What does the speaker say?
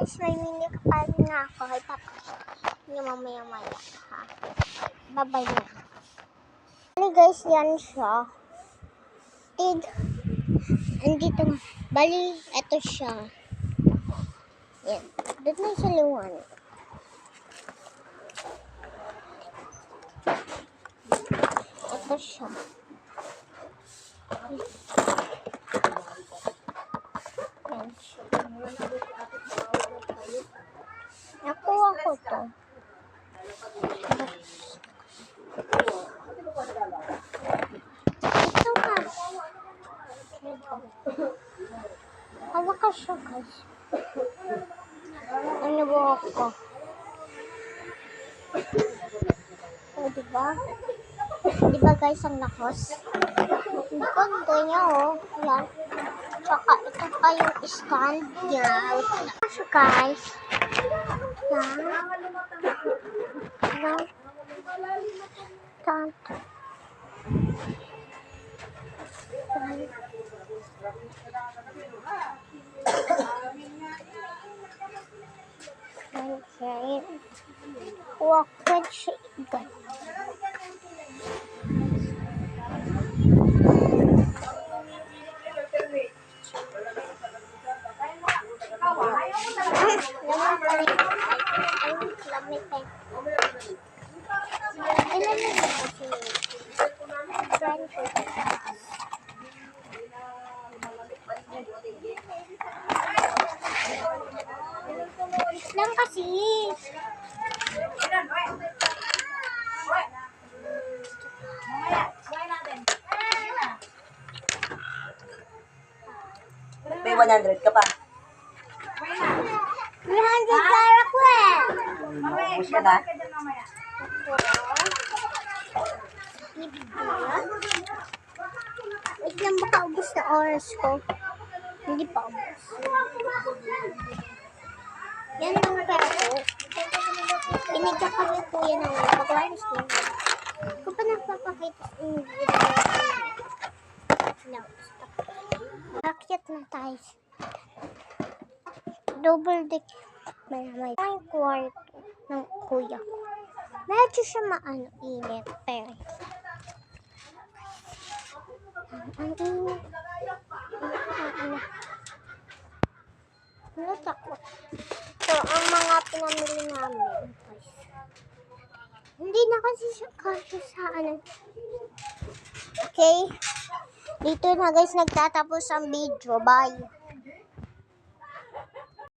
guys, may mini kapal na ako. Ay, papa. Yung mamaya-maya, ha? Babay na. Bali guys, yan siya. Andito. Bali, eto siya. Yan. Doon na sa luwan. Ito siya. Yan siya. Nakuha ko to. Ito nga. Hawakan siya guys. Ano ba ako? O, diba? Diba guys, ang lakas? Ang ganda niya, oh. Yan. Tsaka, ito pa yung stand niya. Kasi guys. Yan. Yan. Stand. Okay. Walk with shotgun. Lang kasi. May 100 ka pa. 300 Clara ko eh. Maubos ka na. Wait lang, baka ubos na oras ko. Hindi pa ubos. Yan ang pera ko. Binigyan kami po yan ng pag-walis niya. Kung pa nagpapakita sa inyo, rakyat na tayo. Double deck. May kwarto ng kuya ko. Medyo siya init. Pero ang init. Natakot. So, ang mga pinamili namin. Hindi na kasi siya kasya sa Okay. Dito na guys nagtatapos ang video. Bye.